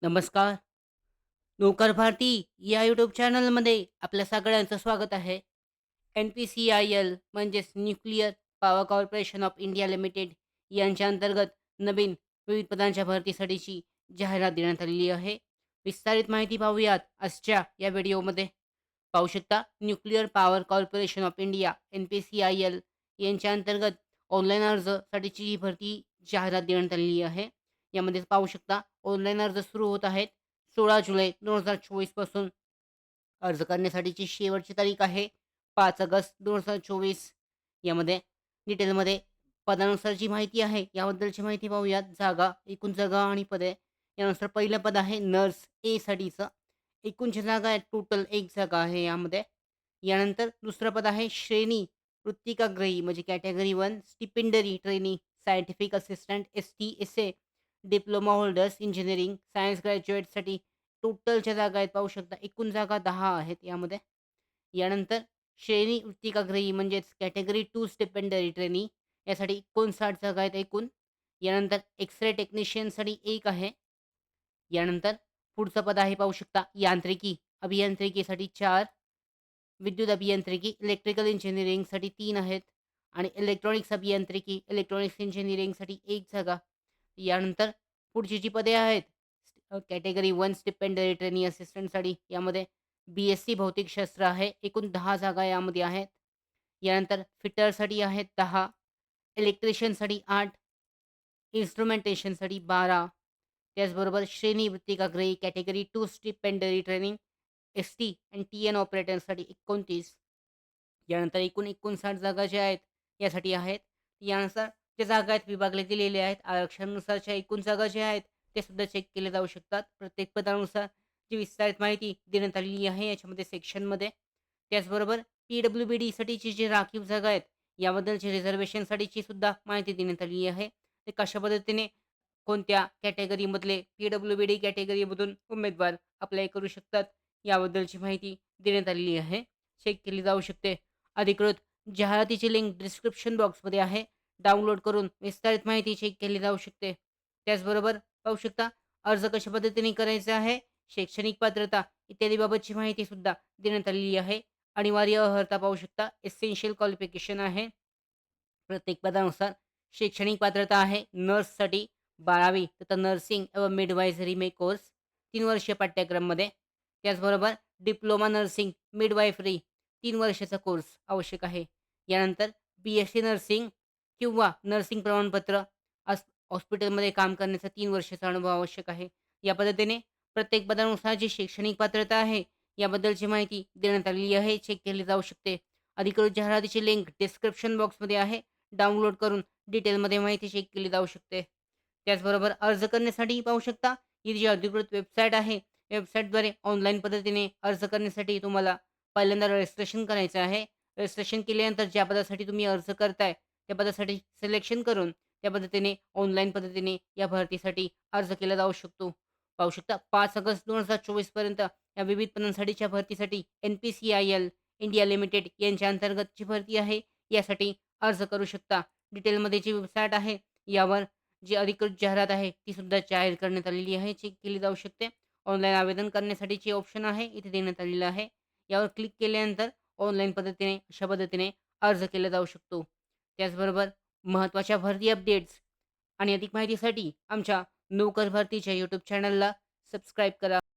नमस्कार. नोकर भारती या यूट्यूब चॅनलमध्ये आपल्या सगळ्यांचं स्वागत आहे. NPCIL म्हणजेच nuclear power corporation of India limited यांच्या अंतर्गत नवीन विविध पदांच्या भरतीसाठीची जाहिरात देण्यात आलेली आहे. विस्तारित माहिती पाहूयात आजच्या या व्हिडिओमध्ये. पाहू शकता nuclear power corporation of India NPCIL यांच्या अंतर्गत ऑनलाईन अर्जसाठीची ही भरती जाहिरात देण्यात आलेली आहे. यामध्ये पाहू शकता ऑनलाईन अर्ज सुरू होत आहेत. 16 जुलै 2024 पासून अर्ज करण्यासाठीची शेवटची तारीख आहे 5 ऑगस्ट 2024. यामध्ये डिटेलमध्ये पदानुसारची माहिती आहे, याबद्दलची माहिती पाहूयात. जागा, एकूण जागा आणि पदे. यानुसार पहिलं पद आहे नर्स ए साठीचं. एकूणच्या जागा आहेत टोटल 1 जागा आहे यामध्ये. यानंतर दुसरं पद आहे श्रेणी वृत्तिकाग्रही म्हणजे category 1 stipendiary trainee scientific assistant ST/SA diploma holders engineering science ग्रॅज्युएटसाठी टोटलच्या जागा आहेत पाहू शकता. एकूण जागा 10 आहेत यामध्ये. यानंतर श्रेणी वृत्तिकाग्रही म्हणजेच कॅटेगरी 2 स्टिपेंडरी ट्रेनी यासाठी 59 जागा आहेत एकूण. यानंतर एक्स-रे टेक्निशियनसाठी 1 आहे. यानंतर पुढचं पद आहे पाहू शकता यांत्रिकी अभियांत्रिकीसाठी 4, विद्युत अभियांत्रिकी इलेक्ट्रिकल इंजिनिअरिंगसाठी 3 आहेत आणि इलेक्ट्रॉनिक्स अभियांत्रिकी इलेक्ट्रॉनिक्स इंजिनिअरिंगसाठी 1 जागा. यानंतर पुढची जी पदे आहेत कॅटेगरी 1 स्टिपेंडरी ट्रेनी असिस्टंटसाठी यामध्ये BSc भौतिकशास्त्र आहे. एकूण 10 जागा यामध्ये आहेत. यानंतर फिटरसाठी आहेत 10, इलेक्ट्रिशियनसाठी 8, इन्स्ट्रुमेंटेशनसाठी 12, त्याचबरोबर श्रेणी वृत्तिकाग्रही कॅटेगरी 2 स्टिपेंडरी ट्रेनिंग ST आणि TN ऑपरेटरसाठी 29. यानंतर एकूण 59 जागा ज्या आहेत यासाठी आहेत. यानुसार ज्या जागा आहेत विभागले गेलेले आहेत. आरक्षणानुसारच्या एकूण जागा ज्या आहेत ते सुद्धा चेक केले जाऊ शकतात. प्रत्येक पदानुसार जी विस्तारित माहिती देण्यात आलेली आहे याच्यामध्ये सेक्शनमध्ये. त्याचबरोबर PWBDसाठीची जी राखीव जागा आहेत याबद्दलची रिझर्व्हेशनसाठीची सुद्धा माहिती देण्यात आलेली आहे. ते कशा पद्धतीने कोणत्या कॅटेगरीमधले PWBD कॅटेगरीमधून उमेदवार अप्लाय करू शकतात याबद्दलची माहिती देण्यात आलेली आहे. चेक केली जाऊ शकते. अधिकृत जाहिरातीची लिंक डिस्क्रिप्शन बॉक्समध्ये आहे. डाउनलोड करून विस्तारित माहिती चेक केली जाऊ शकते. त्याचबरोबर पाहू शकता अर्ज कशा पद्धतीने करायचा आहे, शैक्षणिक पात्रता इत्यादी बाबतची माहिती सुद्धा देण्यात आलेली आहे. अनिवार्य अर्हता पाहू शकता एसेन्शियल क्वालिफिकेशन आहे. प्रत्येक पदानुसार शैक्षणिक पात्रता आहे नर्ससाठी 12वी तथा नर्सिंग व मिडवायझरी मे कोर्स 3 वर्षीय पाठ्यक्रममध्ये. त्याचबरोबर डिप्लोमा नर्सिंग मिडवायफरी 3 वर्षाचा कोर्स आवश्यक आहे. यानंतर BSc नर्सिंग किंवा नर्सिंग प्रमाणपत्र हॉस्पिटलमध्ये काम करण्याचा 3 वर्षाचा अनुभव आवश्यक आहे. या पद्धतीने प्रत्येक पदानुसार जी शैक्षणिक पात्रता आहे याबद्दलची माहिती देण्यात आलेली आहे. चेक केली जाऊ शकते. अधिकृत जाहिरातीची लिंक डिस्क्रिप्शन बॉक्समध्ये आहे. डाउनलोड करून डिटेलमध्ये माहिती चेक केली जाऊ शकते. त्याचबरोबर अर्ज करण्यासाठी पाहू शकता ही जी अधिकृत वेबसाईट आहे, वेबसाईटद्वारे ऑनलाईन पद्धतीने अर्ज करण्यासाठी तुम्हाला पहिल्यांदा रजिस्ट्रेशन करायचं आहे. रजिस्ट्रेशन केल्यानंतर ज्या पदासाठी तुम्ही अर्ज करताय, त्या पदासाठी सिलेक्शन करून त्या पद्धतीने ऑनलाईन पद्धतीने या भरतीसाठी अर्ज केला जाऊ शकतो. पाहू शकता 5 ऑगस्ट 2024 पर्यंत या विविध पदांसाठीच्या भरतीसाठी NPCIL इंडिया लिमिटेड यांच्या अंतर्गतची भरती आहे. यासाठी अर्ज करू शकता. डिटेलमध्ये जी वेबसाईट आहे यावर जी अधिकृत जाहिरात आहे ती सुद्धा जाहीर करण्यात आलेली आहे. चेक केली जाऊ शकते. ऑनलाईन आवेदन करण्यासाठीची ऑप्शन आहे इथे देण्यात आलेलं आहे. यावर क्लिक केल्यानंतर ऑनलाईन पद्धतीने अशा पद्धतीने अर्ज केला जाऊ शकतो. त्याचबरोबर महत्त्वाच्या भरती अपडेट्स आणि अधिक माहितीसाठी आमच्या नोकर भरतीच्या यूट्यूब चॅनलला सबस्क्राईब करा.